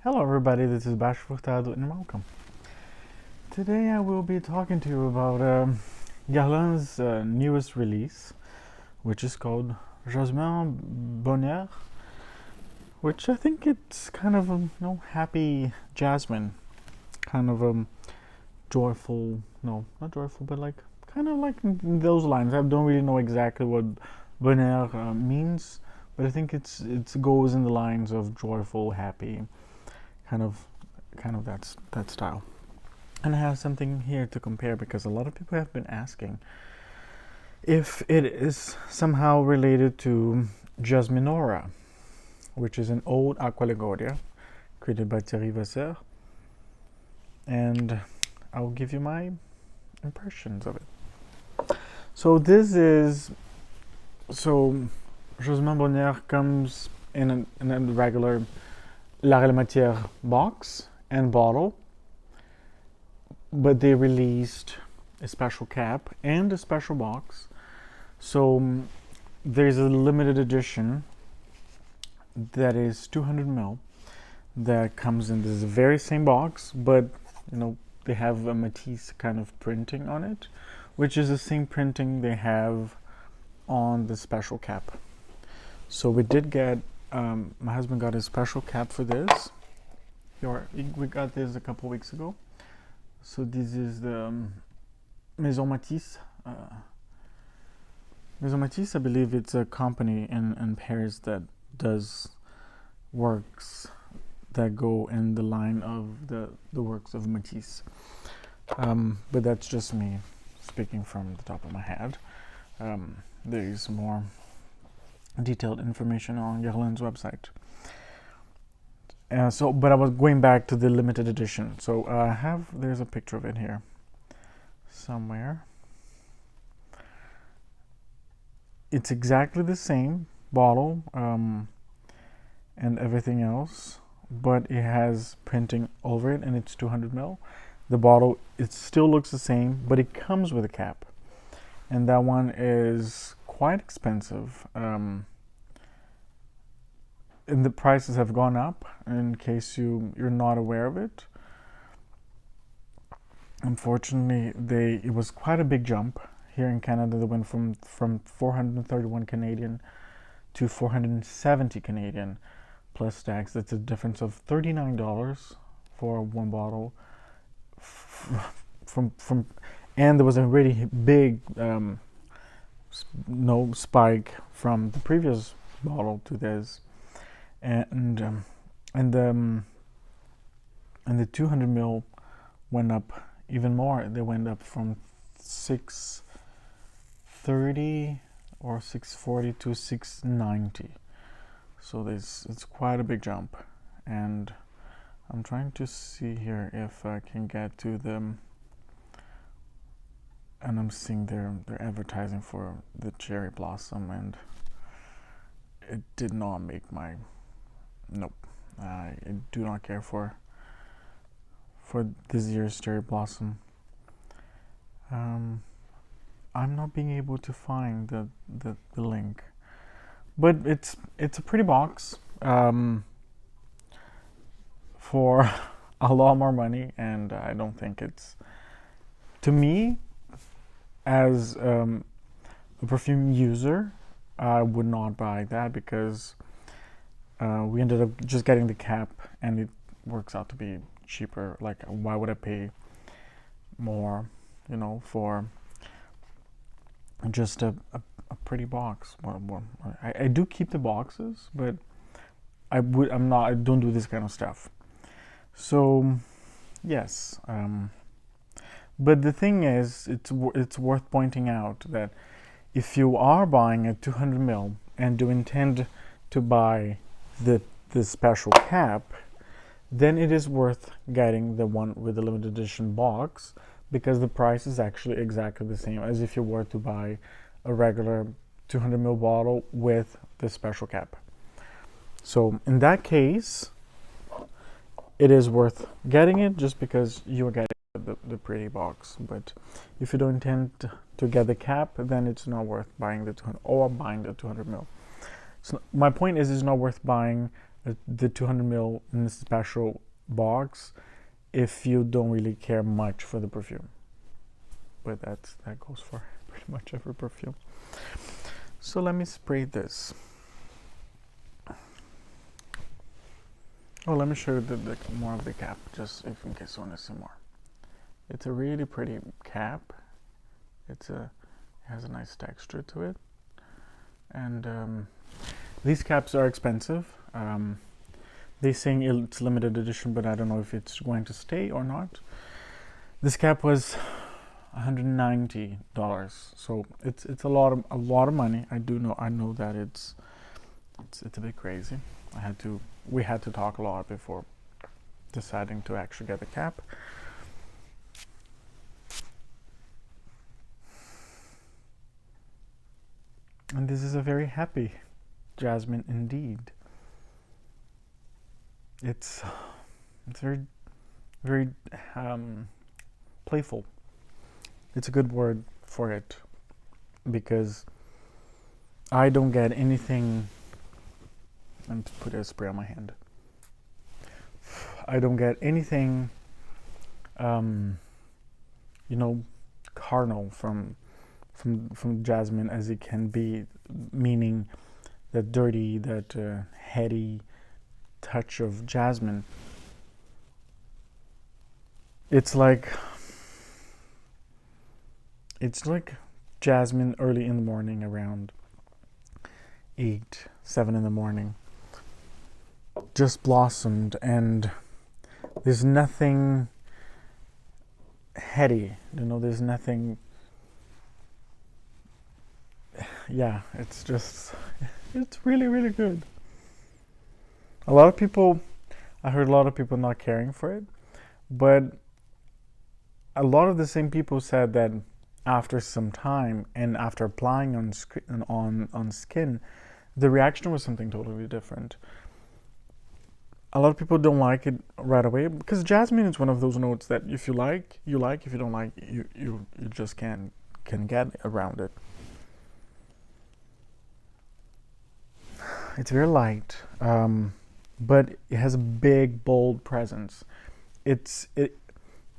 Hello everybody, this is Bash Furtado and welcome. Today I will be talking to you about Guerlain's newest release, which is called Jasmin Bonheur, which I think it's kind of a happy jasmine, kind of joyful, no, not joyful, but like kind of like in those lines. I don't really know exactly what bonheur means, but I think it goes in the lines of joyful, happy, kind of that style. And I have something here to compare because a lot of people have been asking if it is somehow related to Jasminora, which is an old aqualegoria created by Thierry Vasseur, and I'll give you my impressions of it. So Jasmin Bonheur comes in a regular La Matière box and bottle, but they released a special cap and a special box. So there's a limited edition that is 200 ml that comes in this very same box, but they have a Matisse kind of printing on it, which is the same printing they have on the special cap. So we did get, my husband got a special cap for this. We got this a couple weeks ago. So this is the Maison Matisse. Maison Matisse, I believe it's a company in Paris that does works that go in the line of the works of Matisse. But that's just me speaking from the top of my head. There is more detailed information on Guerlain's website. But I was going back to the limited edition. So there's a picture of it here somewhere. It's exactly the same bottle and everything else, but it has printing over it, and it's 200 ml. The bottle, it still looks the same, but it comes with a cap, and that one is quite expensive. And the prices have gone up, in case you're not aware of it. Unfortunately, it was quite a big jump. Here in Canada, they went from 431 Canadian to 470 Canadian plus tax. That's a difference of $39 for one bottle. And there was a really big spike from the previous bottle to this. And the 200 ml went up even more. They went up from 630 or 640 to 690. So it's quite a big jump. And I'm trying to see here if I can get to them. And I'm seeing they're advertising for the cherry blossom, and it did not make my. Nope, I do not care for this year's cherry blossom. I'm not being able to find the link, but it's a pretty box for a lot more money, and I don't think it's, to me, as a perfume user, I would not buy that because we ended up just getting the cap, and it works out to be cheaper. Like, why would I pay more, for just a pretty box? I do keep the boxes, but I don't do this kind of stuff. So, yes. But the thing is, it's worth pointing out that if you are buying a 200 ml and do intend to buy the special cap, then it is worth getting the one with the limited edition box, because the price is actually exactly the same as if you were to buy a regular 200 ml bottle with the special cap. So in that case, it is worth getting it just because you are getting the pretty box. But if you don't intend to get the cap, then it's not worth buying the 200 ml. So my point is, it's not worth buying the 200 ml in the special box if you don't really care much for the perfume. But that goes for pretty much every perfume. So let me spray this. Oh, let me show you the more of the cap, just if in case you want to see more. It's a really pretty cap. It has a nice texture to it, and these caps are expensive. They're saying it's limited edition, but I don't know if it's going to stay or not. This cap was $190, so it's a lot of money. I know that it's a bit crazy. We had to talk a lot before deciding to actually get the cap. And this is a very happy jasmine indeed. It's very, very playful. It's a good word for it, because I don't get anything. Let me put a spray on my hand. I don't get anything, carnal from jasmine as it can be, meaning that dirty, that heady touch of jasmine. It's like jasmine early in the morning, around 8, 7 in the morning, just blossomed, and there's nothing heady, there's nothing. Yeah, it's really, really good. I heard a lot of people not caring for it, but a lot of the same people said that after some time and after applying on skin, the reaction was something totally different. A lot of people don't like it right away, because jasmine is one of those notes that if you like, you like. If you don't like, you just can get around it. It's very light, but it has a big, bold presence. You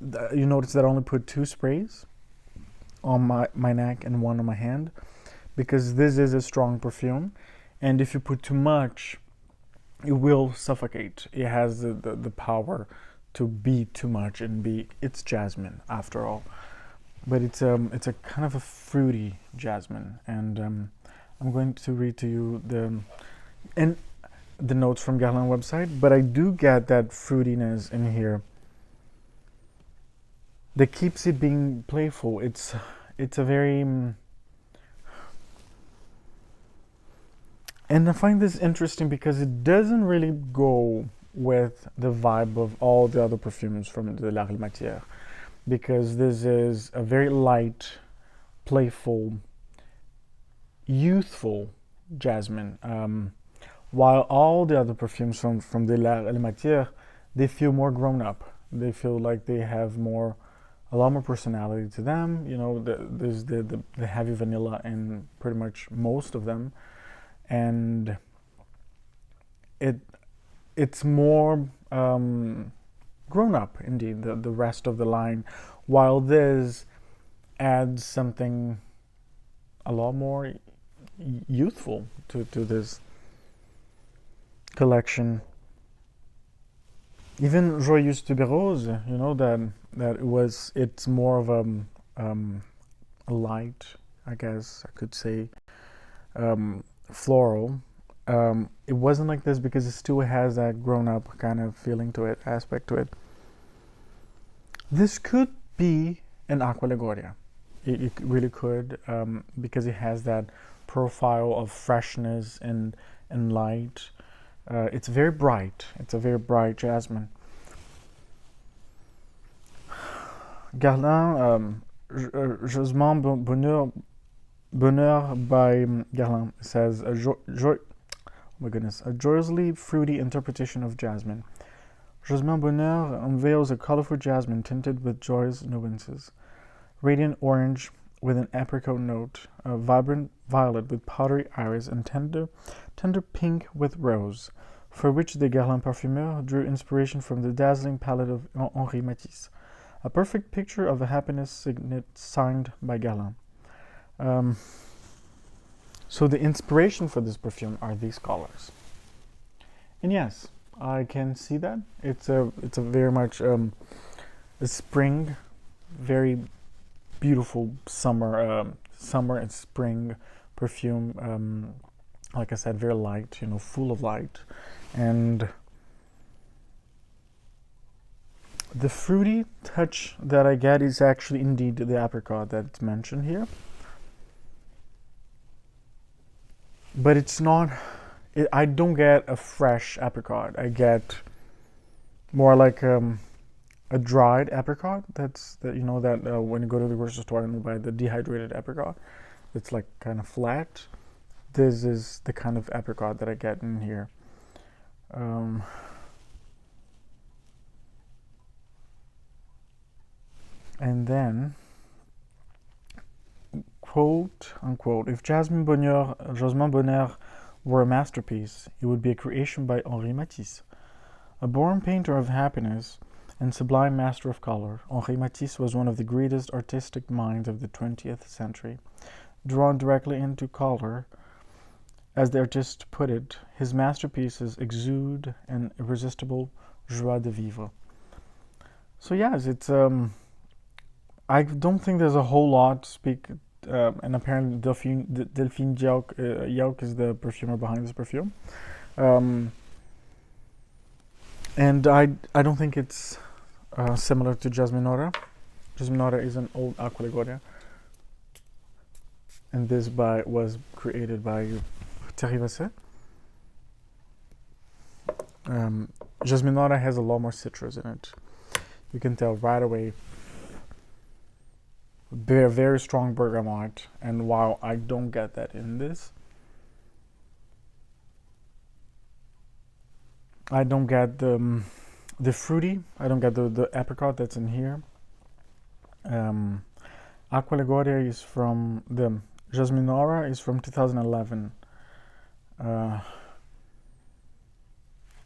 notice that I only put 2 sprays on my neck and 1 on my hand, because this is a strong perfume, and if you put too much, it will suffocate. It has the power to be too much and it's jasmine after all, but it's a kind of a fruity jasmine, and I'm going to read to you the notes from Guerlain website, but I do get that fruitiness in here that keeps it being playful. It's a very, and I find this interesting because it doesn't really go with the vibe of all the other perfumes from the La Matière, because this is a very light, playful, youthful jasmine, while all the other perfumes from the La Matière, they feel more grown up. They feel like they have a lot more personality to them. There's the heavy vanilla in pretty much most of them, and it's more grown up indeed, the rest of the line, while this adds something a lot more youthful to this collection. Even Joyeuse Tuberose, it's more of a light, I guess I could say, floral. It wasn't like this because it still has that grown-up kind of feeling to it, aspect to it. This could be an Aqua Liguria. It really could, because it has that profile of freshness and light. It's very bright. It's a very bright jasmine. Guerlain, Jasmin Bonheur by Guerlain says, oh my goodness, a joyously fruity interpretation of jasmine. Jasmin Bonheur unveils a colorful jasmine tinted with joyous nuances. Radiant orange with an apricot note, vibrant violet with powdery iris, and tender pink with rose. for which the Guerlain parfumeur drew inspiration from the dazzling palette of Henri Matisse. A perfect picture of a happiness signet signed by Guerlain. So the inspiration for this perfume are these colors. And yes, I can see that. It's a very much a spring, very beautiful summer and spring perfume. Like I said, very light, full of light. And the fruity touch that I get is actually indeed the apricot that's mentioned here. But it's not, I don't get a fresh apricot. I get more like a dried apricot. That's that when you go to the grocery store and buy the dehydrated apricot, it's like kind of flat. This is the kind of apricot that I get in here. And then, quote unquote, if Jasmin Bonheur were a masterpiece, it would be a creation by Henri Matisse. A born painter of happiness and sublime master of color, Henri Matisse was one of the greatest artistic minds of the 20th century. Drawn directly into color, as the artist put it, his masterpieces exude an irresistible joie de vivre. So yes, it's I don't think there's a whole lot to speak. And apparently Delphine Jauch is the perfumer behind this perfume. And I don't think it's similar to Jasmin Bonheur. Jasmin Bonheur is an old Acqua Liguria. And this was created by Thierry Vasset. Jasmin Bonheur has a lot more citrus in it. You can tell right away. Very, very strong bergamot, and while I don't get that in this, I don't get the fruity. I don't get the apricot that's in here. Acqua Liguria is from the Jasmin Bonheur is from 2011.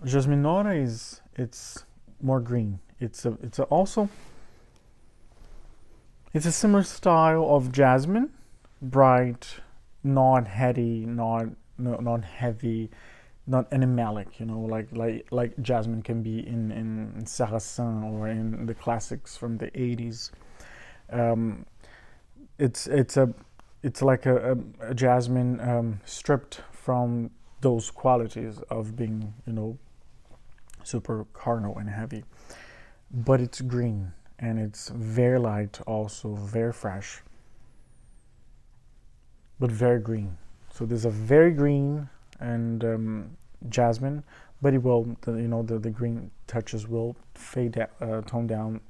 Jasmin Bonheur it's more green. It's a similar style of jasmine, bright, not heady, not heavy, not animalic. Like jasmine can be in Sarrasin or in the classics from the 80s. It's like a jasmine stripped from those qualities of being super carnal and heavy, but it's green. And it's very light, also very fresh, but very green. So there's a very green and jasmine, but it will, the green touches will fade, tone down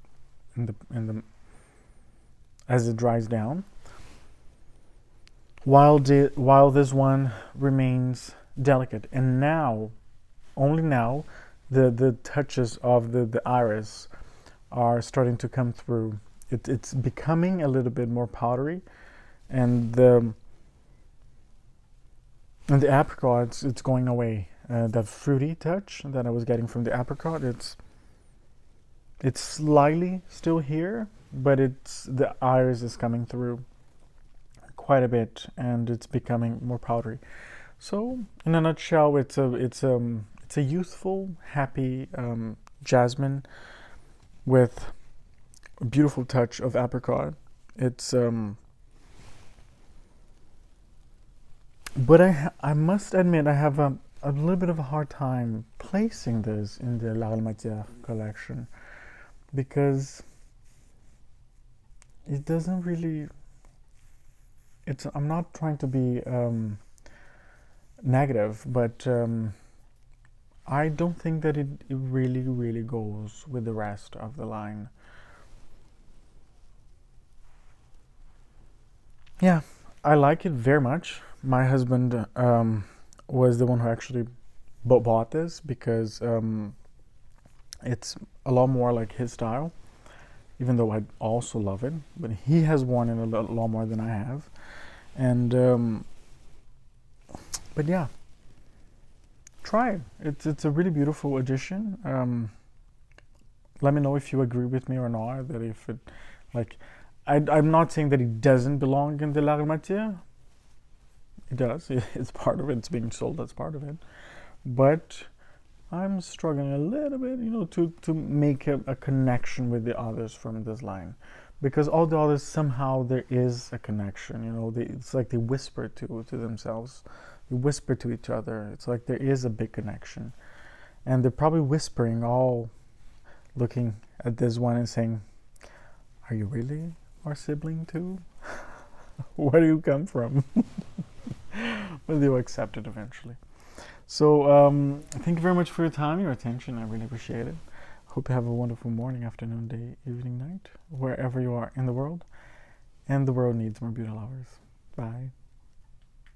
in the as it dries down. While this one remains delicate, and only now, the touches of the iris are starting to come through. It's becoming a little bit more powdery, and the apricot, it's going away. That fruity touch that I was getting from the apricot, it's slightly still here, but the iris is coming through quite a bit, and it's becoming more powdery. So, in a nutshell, it's a youthful, happy jasmine with a beautiful touch of apricot. It's but I must admit I have a little bit of a hard time placing this in the La Reine Matière collection, because it doesn't really. I'm not trying to be negative, but I don't think that it really, really goes with the rest of the line. Yeah, I like it very much. My husband was the one who actually bought this, because it's a lot more like his style, even though I also love it. But he has worn it a lot more than I have. And but yeah, try it. It's a really beautiful addition. Let me know if you agree with me or not. That if it, like, I'm not saying that it doesn't belong in the L'Armatière. It does. It's part of it. It's being sold as part of it. But I'm struggling a little bit, to make a connection with the others from this line, because all the others somehow there is a connection. It's like they whisper to themselves, they whisper to each other. It's like there is a big connection, and they're probably whispering, all looking at this one and saying, "Are you really our sibling too? Where do you come from?" But they'll accept it eventually. So thank you very much for your time, your attention. I really appreciate it. Hope you have a wonderful morning, afternoon, day, evening, night, wherever you are in the world. And the world needs more beauty lovers. Bye.